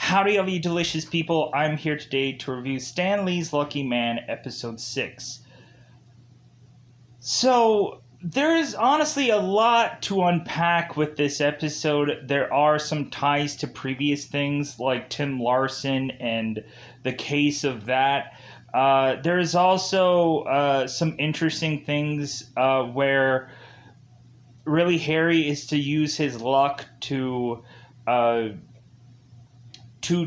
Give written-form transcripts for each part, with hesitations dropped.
Howdy, all you delicious people. I'm here today to review Stan Lee's Lucky Man, Episode 6. So, there is honestly a lot to unpack with this episode. There are some ties to previous things, like Tim Larson and the case of that. There is also some interesting things where really Harry is to use his luck to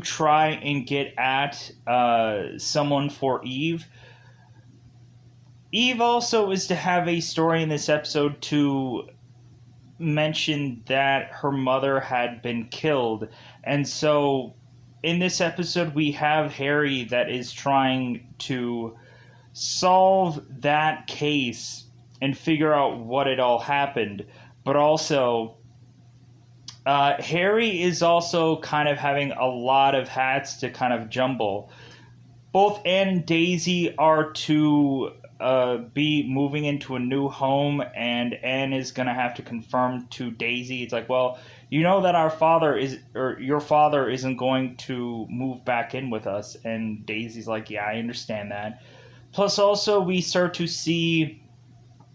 try and get at someone for Eve. Eve also is to have a story in this episode to mention that her mother had been killed. And so in this episode, we have Harry that is trying to solve that case and figure out what it all happened. But also, Harry is also kind of having a lot of hats to kind of jumble. Both Anne and Daisy are to be moving into a new home, and Anne is going to have to confirm to Daisy, it's like, well, you know that your father isn't going to move back in with us. And Daisy's like, yeah, I understand that. Plus, also, we start to see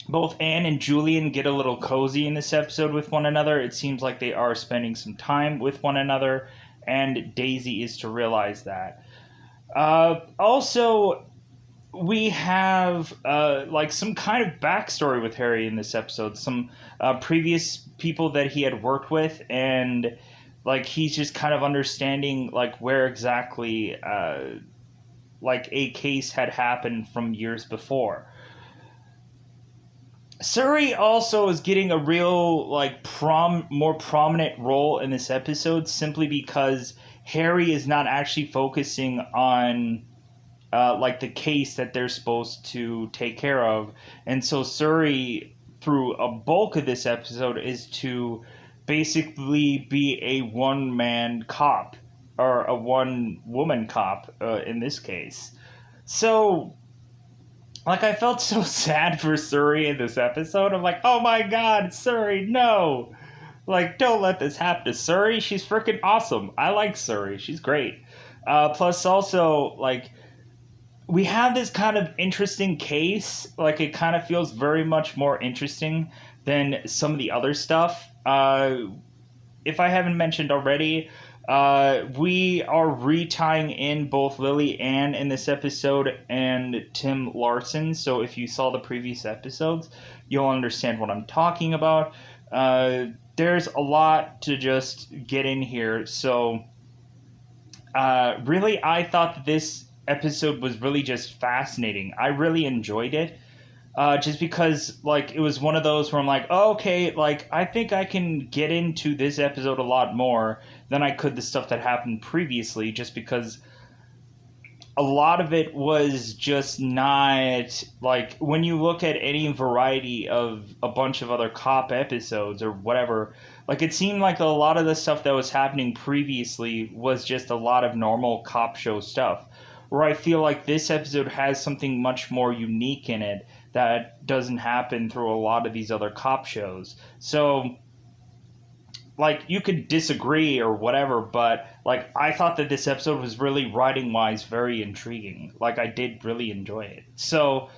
both Anne and Julian get a little cozy in this episode with one another. It seems like they are spending some time with one another, and Daisy is to realize that. Also, we have like some kind of backstory with Harry in this episode. Some previous people that he had worked with, and like he's just kind of understanding like where exactly like a case had happened from years before. Suri also is getting a real like more prominent role in this episode simply because Harry is not actually focusing on like the case that they're supposed to take care of. And so Suri, through a bulk of this episode, is to basically be a one-man cop, or a one-woman cop in this case. So, like, I felt so sad for Suri in this episode. I'm like, oh my god, Suri, no! Like, don't let this happen to Suri. She's freaking awesome. I like Suri. She's great. Plus, also, like, we have this kind of interesting case. Like, it kind of feels very much more interesting than some of the other stuff. If I haven't mentioned already, we are retying in both Lily Ann in this episode and Tim Larson. So if you saw the previous episodes, you'll understand what I'm talking about. There's a lot to just get in here. So really, I thought that this episode was really just fascinating. I really enjoyed it. Just because, like, it was one of those where I'm like, oh, okay, like, I think I can get into this episode a lot more than I could the stuff that happened previously, just because a lot of it was just not, like, when you look at any variety of a bunch of other cop episodes or whatever, like, it seemed like a lot of the stuff that was happening previously was just a lot of normal cop show stuff, where I feel like this episode has something much more unique in it that doesn't happen through a lot of these other cop shows. So, like, you could disagree or whatever, but, like, I thought that this episode was really, writing-wise, very intriguing. Like, I did really enjoy it. So,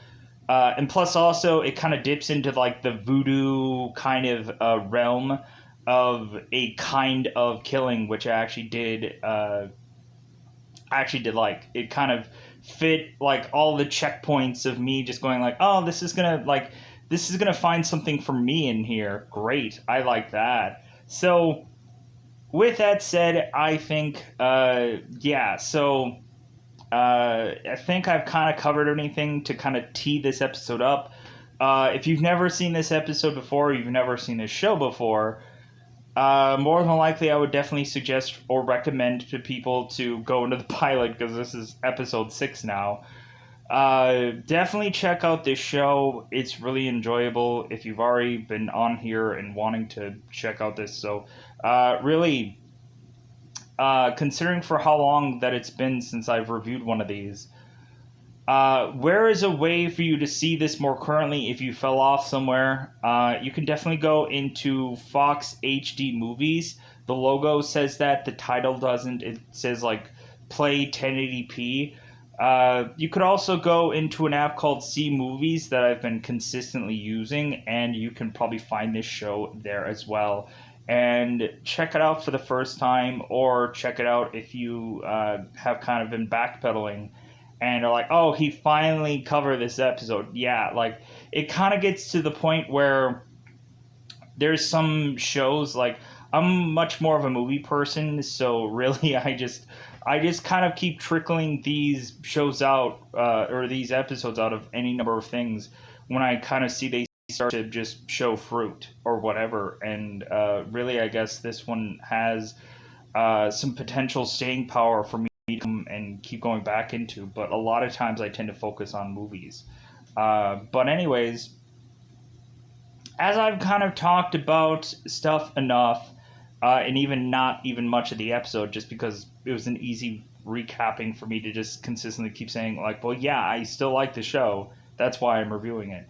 and plus also, it kind of dips into, like, the voodoo kind of realm of a kind of killing, which I actually did like. It kind of fit like all the checkpoints of me just going like, oh, this is gonna find something for me in here. Great, I like that. So with that said, I think I think I've kind of covered anything to kind of tee this episode up. If you've never seen this episode before, or you've never seen this show before, more than likely, I would definitely suggest or recommend to people to go into the pilot, because this is episode 6 now. Definitely check out this show. It's really enjoyable if you've already been on here and wanting to check out this. So, really, considering for how long that it's been since I've reviewed one of these, where is a way for you to see this more currently if you fell off somewhere? You can definitely go into Fox HD Movies. The logo says that, the title doesn't. It says like play 1080p. You could also go into an app called C Movies that I've been consistently using, and you can probably find this show there as well. And check it out for the first time, or check it out if you have kind of been backpedaling and are like, oh, he finally covered this episode. Yeah, like, it kind of gets to the point where there's some shows, like, I'm much more of a movie person, so really I just kind of keep trickling these shows out, or these episodes out of any number of things when I kind of see they start to just show fruit or whatever. And really, I guess this one has some potential staying power for me to come and keep going back into. But a lot of times I tend to focus on movies. But anyways, as I've kind of talked about stuff enough, and even not even much of the episode, just because it was an easy recapping for me to just consistently keep saying, like, well, yeah, I still like the show. That's why I'm reviewing it.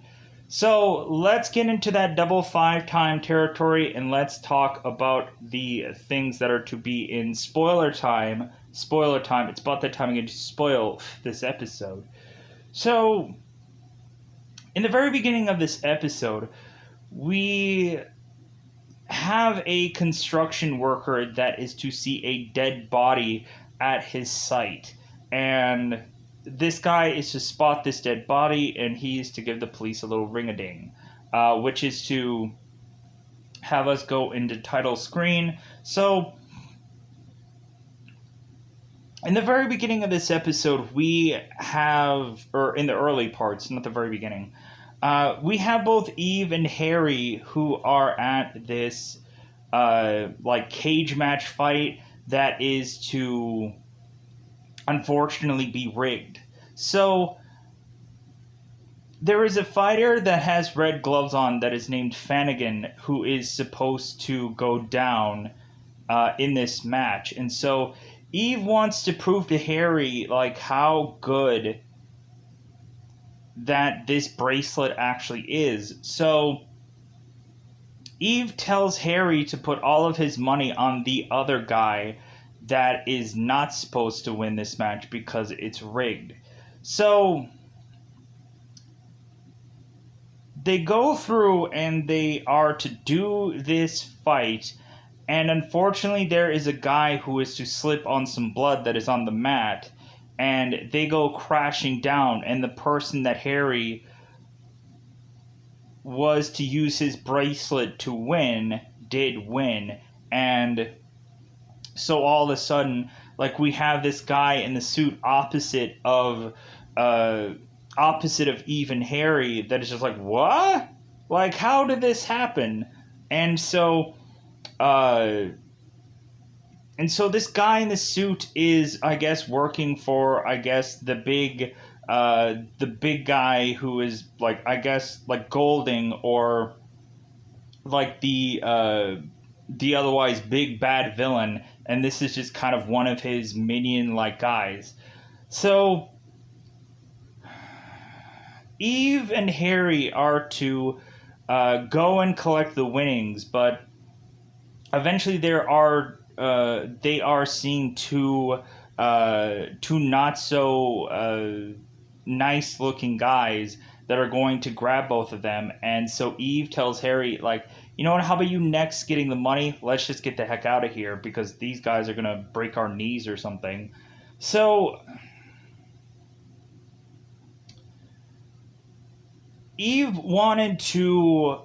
So let's get into that double 5-time territory, and let's talk about the things that are to be in spoiler time. Spoiler time. It's about that time I'm going to spoil this episode. So, in the very beginning of this episode, we have a construction worker that is to see a dead body at his site. And this guy is to spot this dead body, and he's to give the police a little ring-a-ding, which is to have us go into title screen. So, in the very beginning of this episode, we have, or in the early parts, not the very beginning, we have both Eve and Harry who are at this like cage match fight that is to unfortunately be rigged. So there is a fighter that has red gloves on that is named Flanagan, who is supposed to go down in this match. And so Eve wants to prove to Harry like how good that this bracelet actually is. So Eve tells Harry to put all of his money on the other guy that is not supposed to win this match because it's rigged. So they go through and they are to do this fight, and unfortunately there is a guy who is to slip on some blood that is on the mat, and they go crashing down, and the person that Harry was to use his bracelet to win did win. And so all of a sudden, like, we have this guy in the suit opposite of Eve and Harry that is just like, what? Like, how did this happen? And so this guy in the suit is, I guess, working for, I guess, the big guy who is, like, I guess, like Golding, or like the otherwise big bad villain, and this is just kind of one of his minion-like guys. So Eve and Harry are to go and collect the winnings, but eventually they are seeing two not so nice looking guys that are going to grab both of them. And so Eve tells Harry, like, you know what, how about you next getting the money? Let's just get the heck out of here because these guys are going to break our knees or something. So Eve wanted to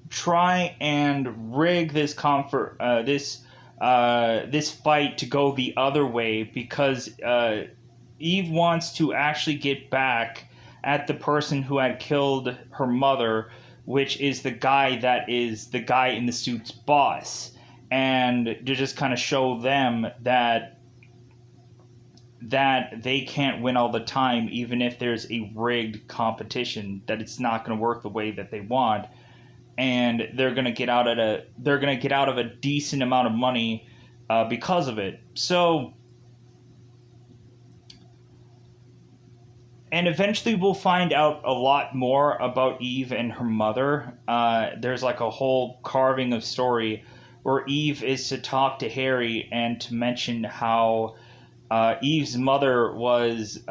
try and rig this this fight to go the other way because Eve wants to actually get back at the person who had killed her mother, which is the guy that is the guy in the suit's boss, and to just kind of show them that they can't win all the time, even if there's a rigged competition, that it's not going to work the way that they want, and they're going to get out of a decent amount of money because of it. So, and eventually we'll find out a lot more about Eve and her mother. There's like a whole carving of story or Eve is to talk to Harry and to mention how Eve's mother was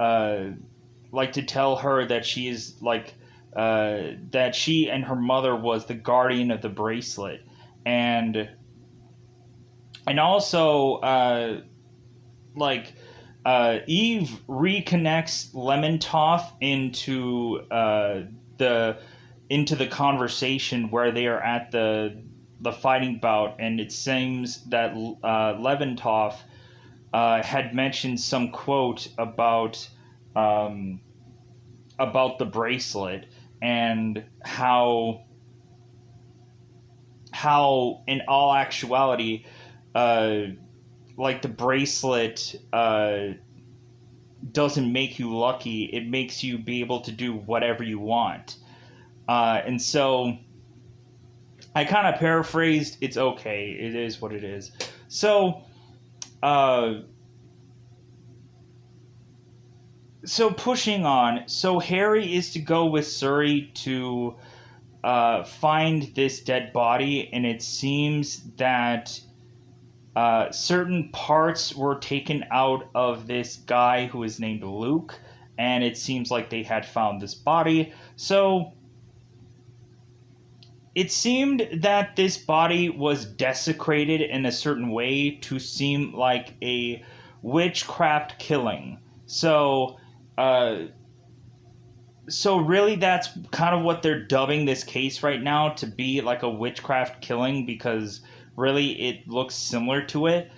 like to tell her that she is like that she and her mother was the guardian of the bracelet, and also like Eve reconnects Lemontoff the into the conversation where they are at the fighting bout, and it seems that Lemontoff had mentioned some quote about the bracelet, and how in all actuality like the bracelet doesn't make you lucky, it makes you be able to do whatever you want. And so I kind of paraphrased, it's okay, it is what it is. So so pushing on, so Harry is to go with Suri to find this dead body, and it seems that certain parts were taken out of this guy who is named Luke, and it seems like they had found this body. So it seemed that this body was desecrated in a certain way to seem like a witchcraft killing. So so really that's kind of what they're dubbing this case right now, to be like a witchcraft killing, because really it looks similar to it.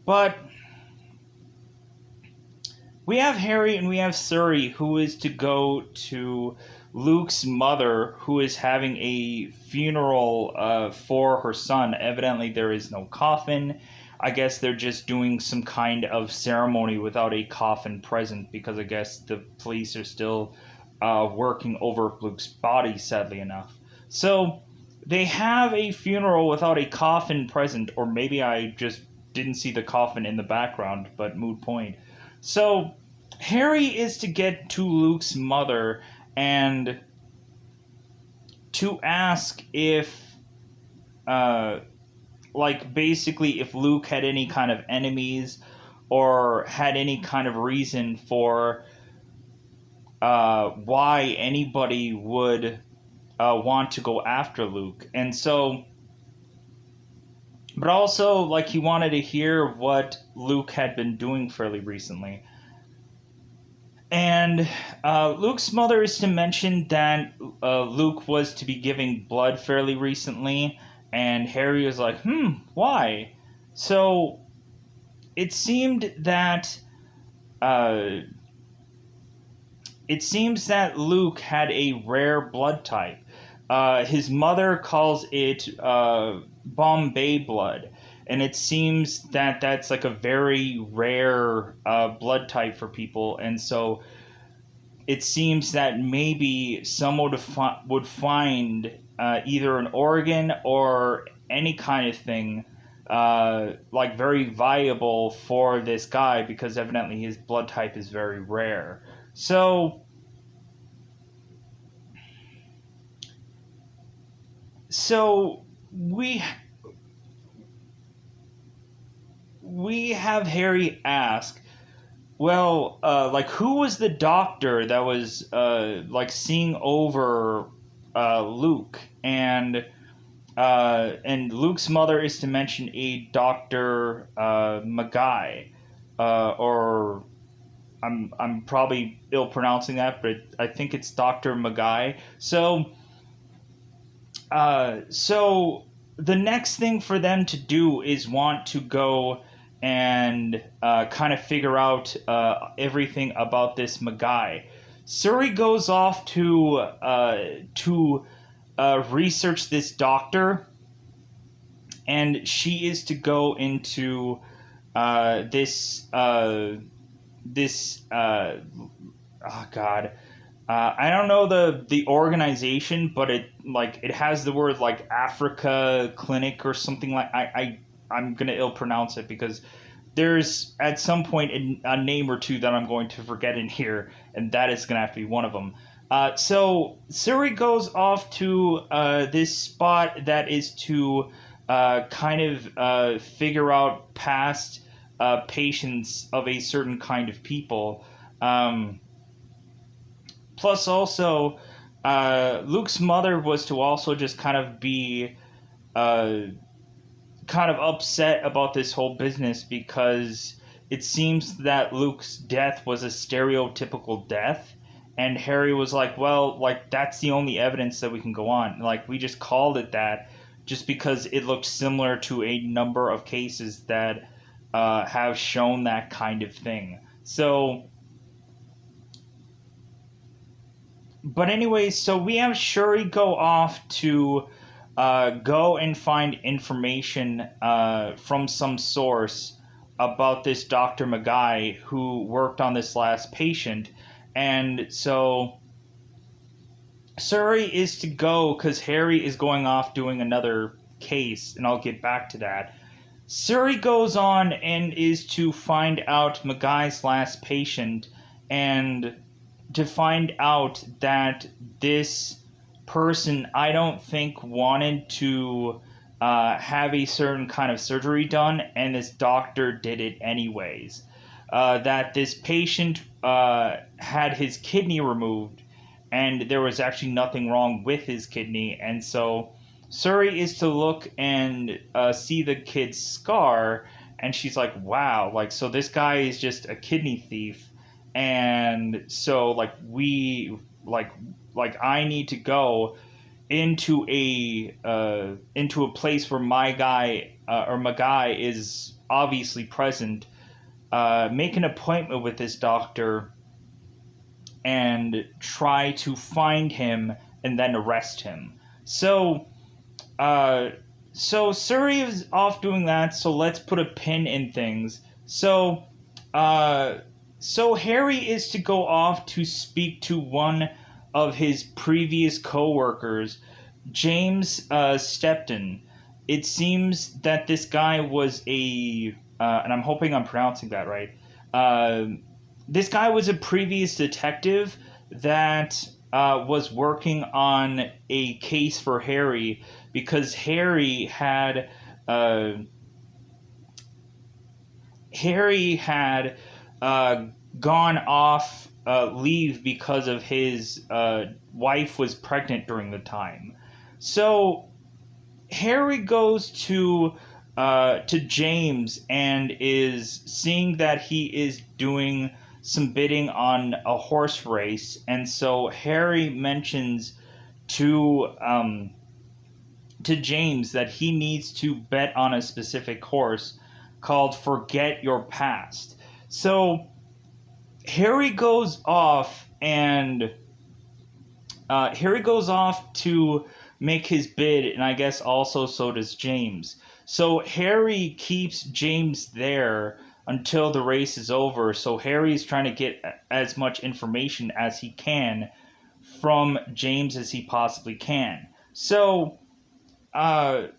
But we have Harry and we have Suri, who is to go to Luke's mother, who is having a funeral for her son. Evidently there is no coffin. I guess they're just doing some kind of ceremony without a coffin present, because I guess the police are still working over Luke's body, sadly enough. So they have a funeral without a coffin present, or maybe I just didn't see the coffin in the background, but moot point. So Harry is to get to Luke's mother and to ask if like basically if Luke had any kind of enemies or had any kind of reason for why anybody would want to go after Luke. And so, but also like he wanted to hear what Luke had been doing fairly recently. And Luke's mother is to mention that Luke was to be giving blood fairly recently, and Harry was like, why? So it seemed that it seems that Luke had a rare blood type. His mother calls it Bombay blood, and it seems that that's like a very rare blood type for people, and so it seems that maybe someone would find either an organ or any kind of thing like very valuable for this guy, because evidently his blood type is very rare. So we have Harry ask, well, like, who was the doctor that was like seeing over Luke? And Luke's mother is to mention a Dr. Magai, or I'm probably ill pronouncing that, but I think it's Dr. Magai. So so the next thing for them to do is want to go and kind of figure out everything about this Magai. Suri goes off to research this doctor, and she is to go into this oh god, I don't know the organization, but it has the word like Africa Clinic or something like. I'm gonna ill pronounce it because there's at some point a name or two that I'm going to forget in here, and that is gonna have to be one of them. So Suri goes off to this spot that is to kind of figure out past patients of a certain kind of people. Plus, also, Luke's mother was to also just kind of be kind of upset about this whole business because it seems that Luke's death was a stereotypical death. And Harry was like, well, like, that's the only evidence that we can go on. Like, we just called it that just because it looked similar to a number of cases that have shown that kind of thing. So, but anyways, so we have Shuri go off to go and find information from some source about this Dr. Magai who worked on this last patient. And so Suri is to go because Harry is going off doing another case, and I'll get back to that. Suri goes on and is to find out Magai's last patient and to find out that this person, I don't think, wanted to have a certain kind of surgery done, and this doctor did it anyways. That this patient had his kidney removed, and there was actually nothing wrong with his kidney, and so Suri is to look and see the kid's scar, and she's like, wow, like, so this guy is just a kidney thief, and so, like, I need to go into a place where my guy or Magai is obviously present, make an appointment with this doctor and try to find him and then arrest him. So Suri is off doing that, so let's put a pin in things. So Harry is to go off to speak to one of his previous co-workers, James Stepton. It seems that this guy was and I'm hoping I'm pronouncing that right, this guy was a previous detective that was working on a case for Harry because Harry had gone off leave because of his wife was pregnant during the time. So Harry goes to James and is seeing that he is doing some bidding on a horse race, and so Harry mentions to James that he needs to bet on a specific horse called Forget Your Past. So Harry goes off to make his bid, and I guess also so does James. So Harry keeps James there until the race is over. So Harry is trying to get as much information as he can from James as he possibly can. So Harry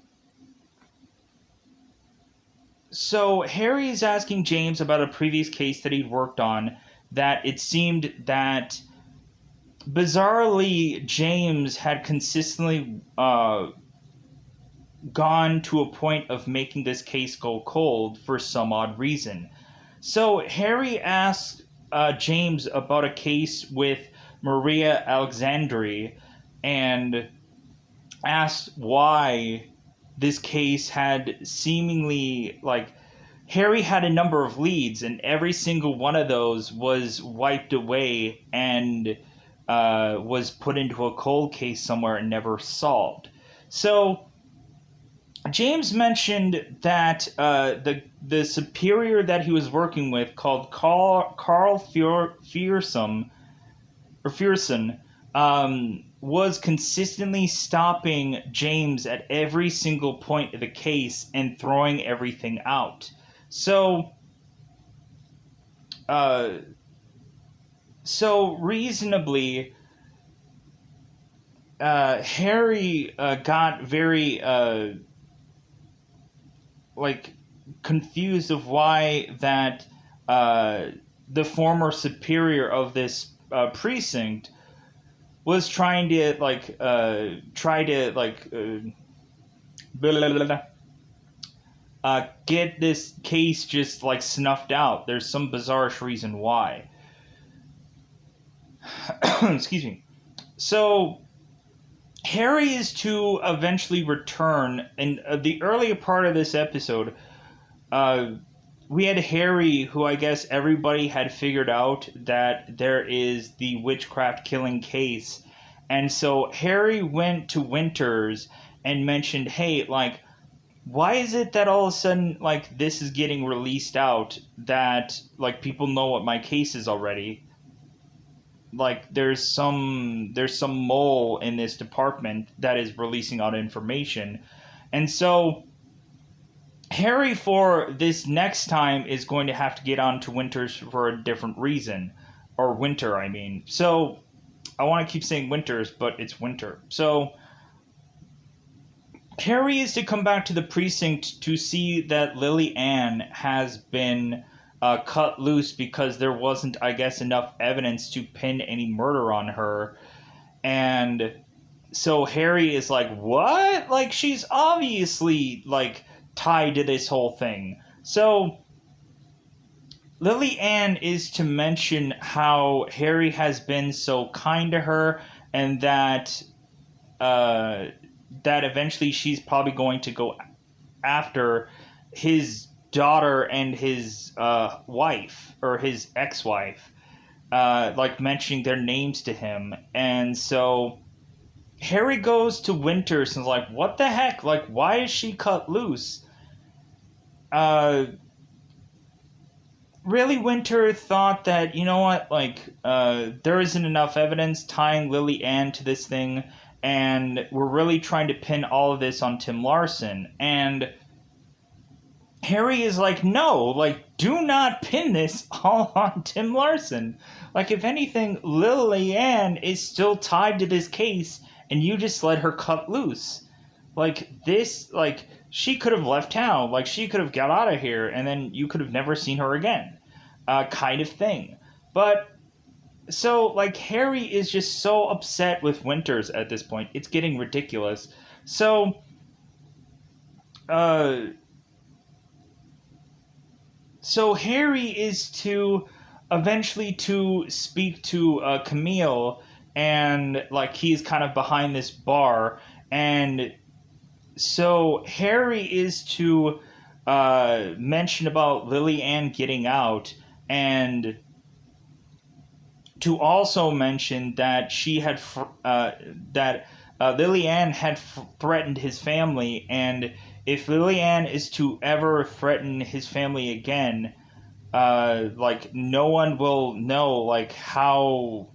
is asking James about a previous case that he'd worked on, that it seemed that bizarrely James had consistently gone to a point of making this case go cold for some odd reason. So Harry asks James about a case with Maria Alexandri and asks why this case had seemingly, like, Harry had a number of leads, and every single one of those was wiped away and was put into a cold case somewhere and never solved. So James mentioned that the superior that he was working with, called Carl Fearson, was consistently stopping James at every single point of the case and throwing everything out. So reasonably, Harry got very confused of why that the former superior of this precinct was trying to blah, blah, blah, blah. get this case just like snuffed out. There's some bizarre-ish reason why. Excuse me. So Harry is to eventually return. In the earlier part of this episode, we had Harry, who I guess everybody had figured out that there is the witchcraft killing case. And so Harry went to Winters and mentioned, hey, like, why is it that all of a sudden, like, this is getting released out, that, like, people know what my case is already? Like, there's some mole in this department that is releasing out information. And so Harry, for this next time, is going to have to get on to Winters for a different reason. Or Winter, I mean. So, I want to keep saying Winters, but it's Winter. So, Harry is to come back to the precinct to see that Lily Ann has been cut loose because there wasn't, I guess, enough evidence to pin any murder on her. And so Harry is like, what? Like, she's obviously, like, tied to this whole thing. So Lily Ann is to mention how Harry has been so kind to her, and that that eventually she's probably going to go after his daughter and his wife, or his ex-wife, like mentioning their names to him. And so Harry goes to Winters and is like, what the heck? Like, why is she cut loose? Really, Winter thought that, you know what, like, there isn't enough evidence tying Lily Ann to this thing, and we're really trying to pin all of this on Tim Larson. And Harry is like, no, like, do not pin this all on Tim Larson. Like, if anything, Lily Ann is still tied to this case, and you just let her cut loose. Like, this, like, she could have left town. Like, she could have got out of here, and then you could have never seen her again. Kind of thing. But, so, like, Harry is just so upset with Winters at this point. It's getting ridiculous. So, so Harry is to eventually to speak to Camille, and, like, he's kind of behind this bar, and so Harry is to mention about Lily Ann getting out, and to also mention that she had Lily Ann had threatened his family, and if Lily Ann is to ever threaten his family again, like, no one will know, like, how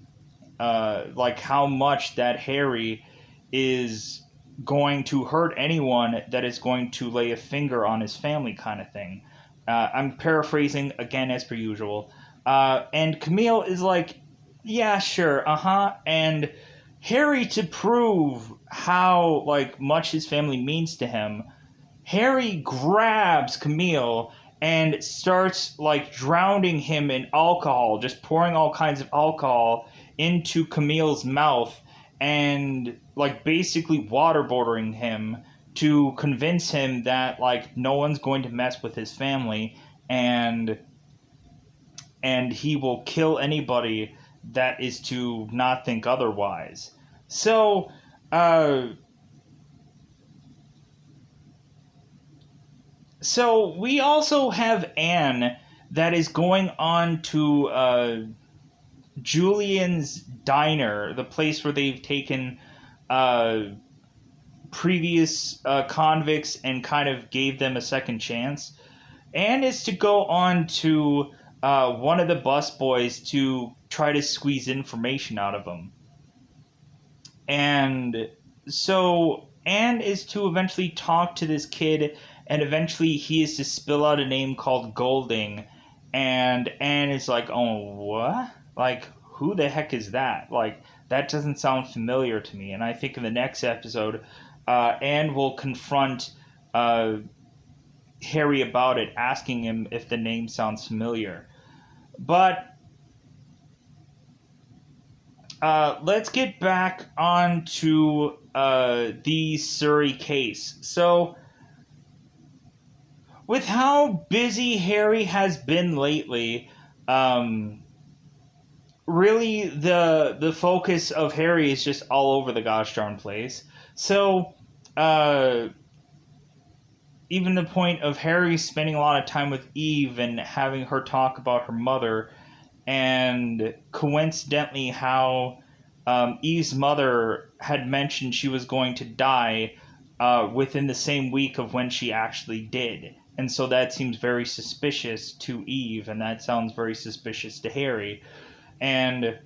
much that Harry is going to hurt anyone that is going to lay a finger on his family, kind of thing. I'm paraphrasing again as per usual. And Camille is like, yeah, sure, and Harry, to prove how, like, much his family means to him, Harry grabs Camille and starts, like, drowning him in alcohol, just pouring all kinds of alcohol into Camille's mouth, and, like, basically waterboarding him to convince him that, like, no one's going to mess with his family, and he will kill anybody that is to not think otherwise. So, so we also have Anne that is going on to Julian's diner, the place where they've taken previous convicts and kind of gave them a second chance. Anne is to go on to one of the busboys to try to squeeze information out of him. And so Anne is to eventually talk to this kid, and eventually he is to spill out a name called Golding. And Anne is like, oh, what? Like, who the heck is that? Like, that doesn't sound familiar to me. And I think in the next episode, Anne will confront Harry about it, asking him if the name sounds familiar. But let's get back on to the Suri case. So with how busy Harry has been lately, really the focus of Harry is just all over the gosh darn place. So, even the point of Harry spending a lot of time with Eve and having her talk about her mother, and coincidentally how Eve's mother had mentioned she was going to die within the same week of when she actually did. And so that seems very suspicious to Eve, and that sounds very suspicious to Harry. And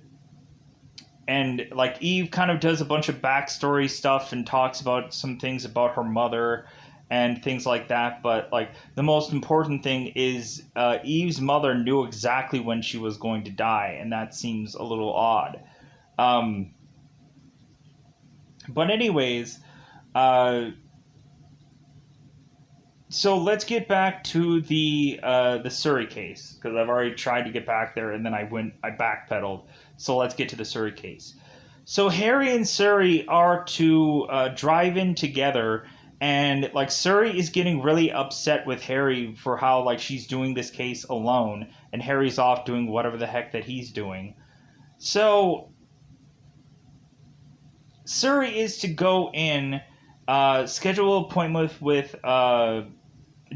like Eve kind of does a bunch of backstory stuff and talks about some things about her mother and things like that, but like the most important thing is Eve's mother knew exactly when she was going to die, and that seems a little odd. But anyways, so let's get back to the Suri case, because I've already tried to get back there and then I backpedaled. So let's get to the Suri case. So Harry and Suri are to drive in together, and like Suri is getting really upset with Harry for how like she's doing this case alone, and Harry's off doing whatever the heck that he's doing. So Suri is to go in, schedule an appointment with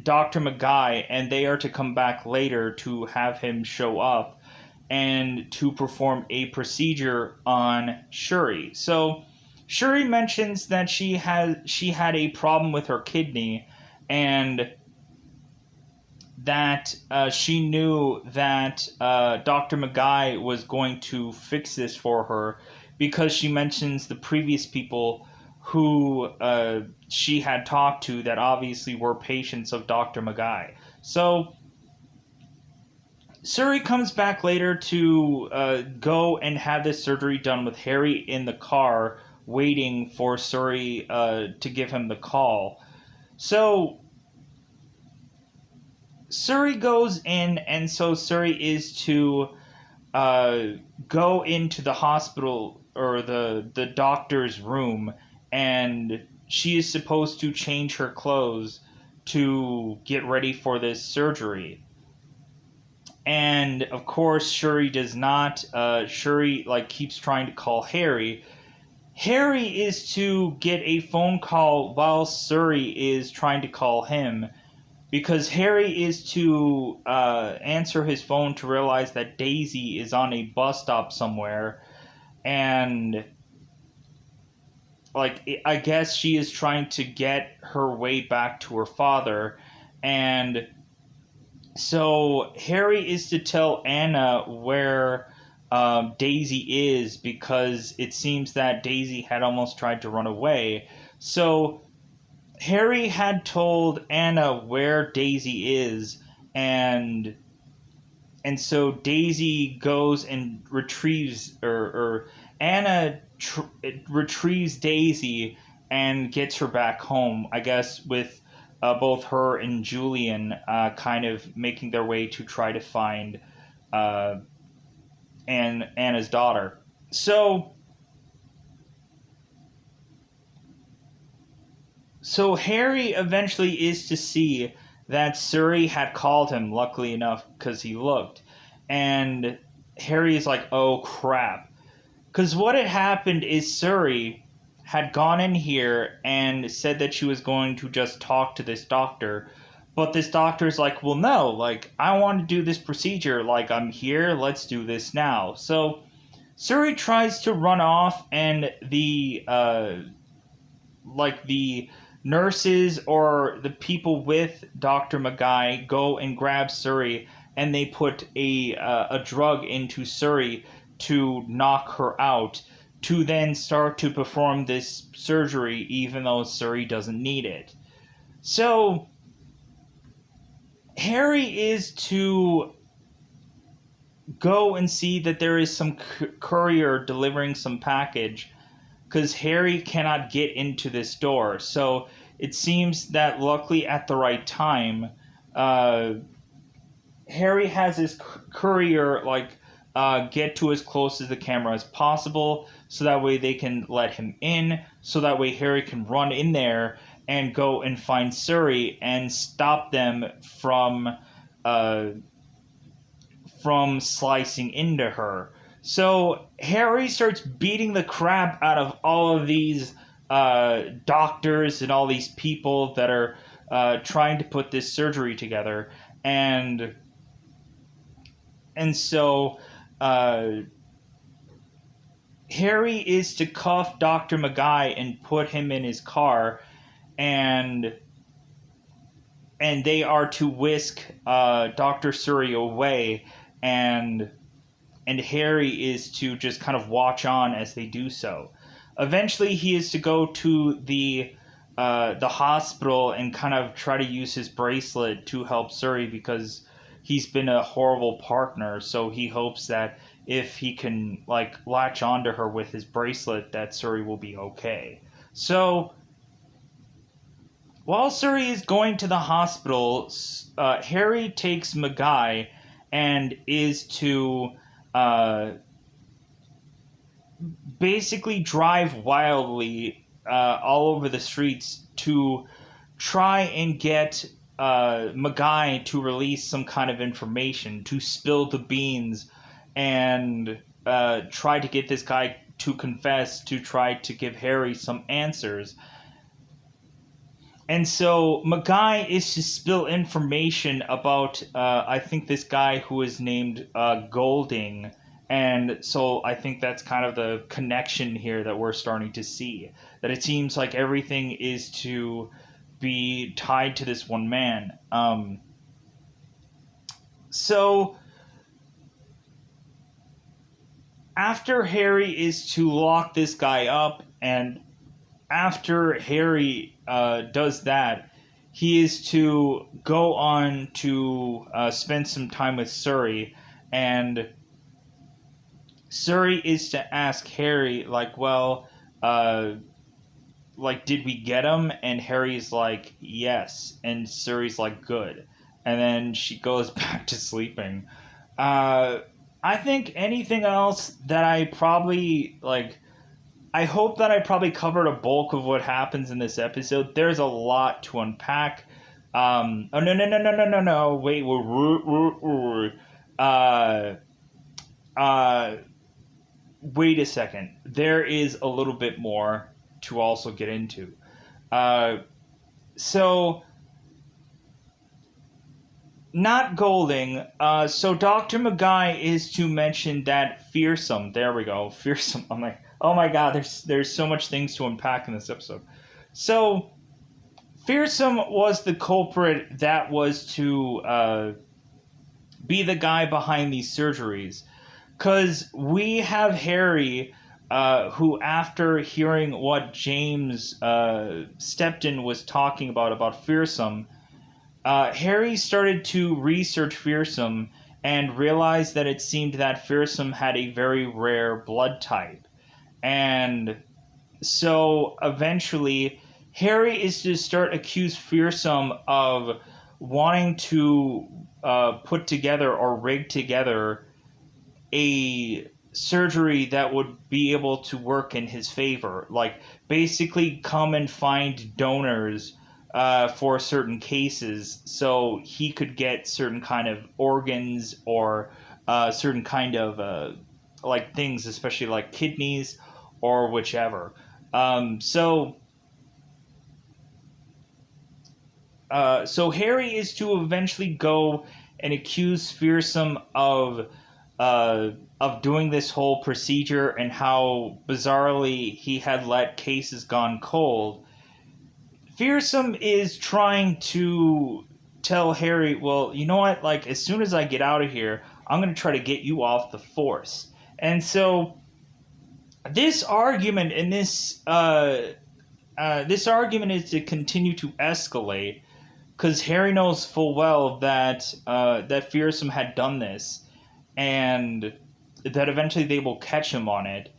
Dr. McGuy, and they are to come back later to have him show up and to perform a procedure on Shuri. So Shuri mentions that she had a problem with her kidney, and that she knew that Dr. McGuy was going to fix this for her, because she mentions the previous people who she had talked to that obviously were patients of Dr. McGuy. So Suri comes back later to go and have this surgery done with Harry in the car, waiting for Suri to give him the call. So Suri goes in, and so Suri is to go into the hospital or the doctor's room, and she is supposed to change her clothes to get ready for this surgery. And of course Shuri does not. Shuri like keeps trying to call Harry. Harry is to get a phone call while Suri is trying to call him, because Harry is to answer his phone to realize that Daisy is on a bus stop somewhere, and like I guess she is trying to get her way back to her father. And so Harry is to tell Anna where Daisy is, because it seems that Daisy had almost tried to run away. So Harry had told Anna where Daisy is, and so Daisy goes and retrieves, or Anna retrieves Daisy and gets her back home, I guess, with both her and Julian kind of making their way to try to find Anna's daughter. So Harry eventually is to see that Suri had called him, luckily enough, because he looked. And Harry is like, oh crap. Because what had happened is Suri had gone in here and said that she was going to just talk to this doctor. But this doctor's like, well, no, like, I want to do this procedure. Like, I'm here, let's do this now. So Suri tries to run off, and the nurses or the people with Dr. McGuy go and grab Suri, and they put a drug into Suri to knock her out, to then start to perform this surgery even though Suri doesn't need it. So Harry is to go and see that there is some courier delivering some package, because Harry cannot get into this door. So it seems that luckily at the right time, Harry has his courier get to as close to the camera as possible, so that way they can let him in, so that way Harry can run in there and go and find Suri and stop them from slicing into her. So Harry starts beating the crap out of all of these doctors and all these people that are trying to put this surgery together, and so Harry is to cuff Dr. Maguire and put him in his car, and they are to whisk Dr. Suri away, and Harry is to just kind of watch on as they do so. Eventually, he is to go to the hospital and kind of try to use his bracelet to help Suri, because he's been a horrible partner. So he hopes that if he can like latch onto her with his bracelet, that Suri will be okay. So while Suri is going to the hospital, Harry takes Maguire and is to basically drive wildly all over the streets to try and get Maguire to release some kind of information, to spill the beans, and try to get this guy to confess, to try to give Harry some answers. And so Maguire is to spill information about, I think, this guy who is named Golding. And so I think that's kind of the connection here that we're starting to see. That it seems like everything is to be tied to this one man. So after Harry is to lock this guy up, and after Harry does that, he is to go on to spend some time with Suri, and Suri is to ask Harry, like, well, like, did we get him? And Harry's like, yes. And Suri's like, good. And then she goes back to sleeping. I think anything else that I probably, like, I hope that I probably covered a bulk of what happens in this episode. There's a lot to unpack. Oh, no. Wait, wait a second. There is a little bit more to also get into. So, not Golding. So Dr. Maguire is to mention that Fearsome. There we go. Fearsome. I'm like, oh my god, there's so much things to unpack in this episode. So, Fearsome was the culprit that was to be the guy behind these surgeries. Because we have Harry, who, after hearing what James Stepton was talking about Fearsome, Harry started to research Fearsome and realized that it seemed that Fearsome had a very rare blood type. And so eventually Harry is to start accuse Fearsome of wanting to put together or rig together a surgery that would be able to work in his favor. Like, basically come and find donors for certain cases so he could get certain kind of organs or certain kind of like things, especially like kidneys or whichever. So Harry is to eventually go and accuse Fearsome of doing this whole procedure, and how bizarrely he had let cases gone cold. Fearsome is trying to tell Harry, well, you know what, like, as soon as I get out of here, I'm going to try to get you off the force. And so this argument and this argument is to continue to escalate, because Harry knows full well that that Fearsome had done this, and that eventually they will catch him on it.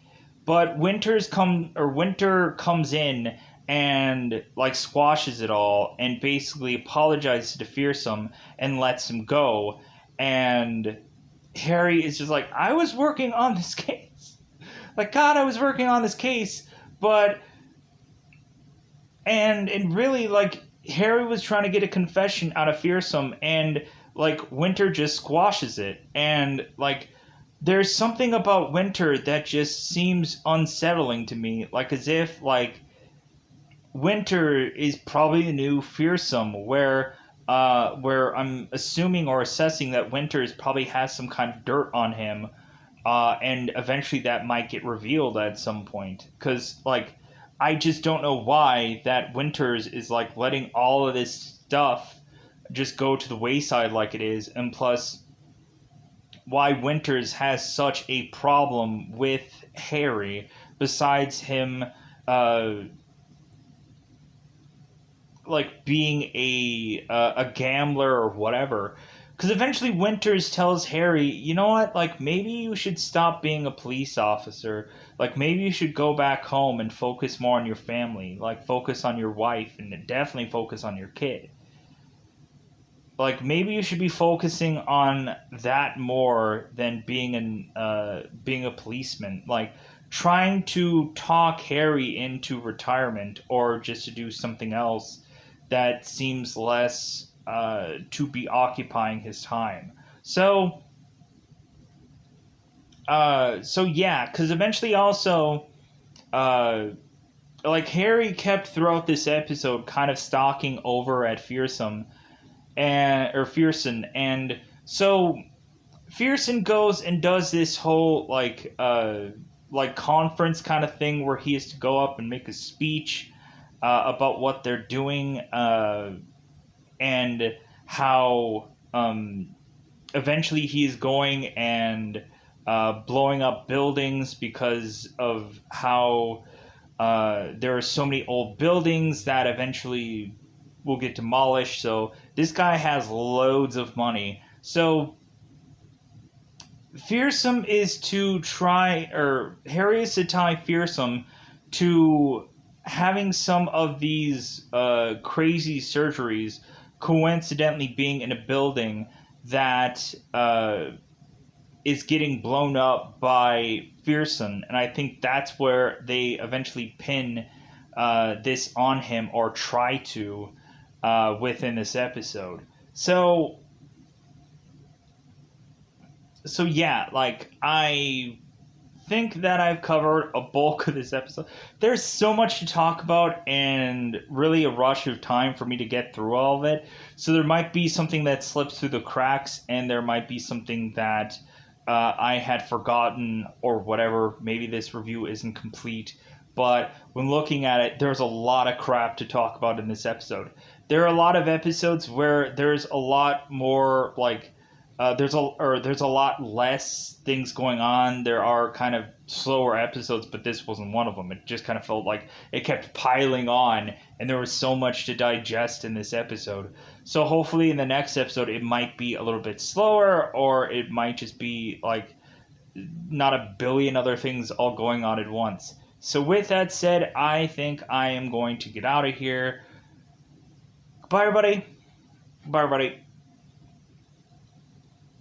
But Winter comes in and like squashes it all and basically apologizes to Fearsome and lets him go. And Harry is just like, I was working on this case. Like, God, I was working on this case, but... and really, like, Harry was trying to get a confession out of Fearsome, and like Winter just squashes it. And like there's something about Winter that just seems unsettling to me, like as if like Winter is probably the new Fearsome, where I'm assuming or assessing that Winter probably has some kind of dirt on him, and eventually that might get revealed at some point. Because like I just don't know why that Winters is like letting all of this stuff just go to the wayside like it is, and plus why Winters has such a problem with Harry, besides him uh, like being a gambler or whatever. Because eventually Winters tells Harry, you know what, like maybe you should stop being a police officer. Like maybe you should go back home and focus more on your family. Like focus on your wife and definitely focus on your kid. Like maybe you should be focusing on that more than being a policeman. Like trying to talk Harry into retirement or just to do something else that seems less to be occupying his time. So yeah, because eventually also, uh, like Harry kept throughout this episode kind of stalking over at Fearsome and Fearson, and so Fearson goes and does this whole like conference kind of thing where he has to go up and make a speech about what they're doing, and how eventually he's going and blowing up buildings because of how there are so many old buildings that eventually will get demolished. So this guy has loads of money. So Fearsome is to try, or Harry is to tie Fearsome to having some of these crazy surgeries coincidentally being in a building that is getting blown up by Fearsome. And I think that's where they eventually pin this on him, or try to, within this episode. So yeah, like I think that I've covered a bulk of this episode. There's so much to talk about and really a rush of time for me to get through all of it. So there might be something that slips through the cracks, and there might be something that I had forgotten or whatever. Maybe this review isn't complete. But when looking at it, there's a lot of crap to talk about in this episode. There are a lot of episodes where there's a lot more like there's a lot less things going on. There are kind of slower episodes, but this wasn't one of them. It just kind of felt like it kept piling on, and there was so much to digest in this episode. So hopefully in the next episode it might be a little bit slower, or it might just be like not a billion other things all going on at once. So with that said, I think I am going to get out of here. Bye everybody. Bye everybody.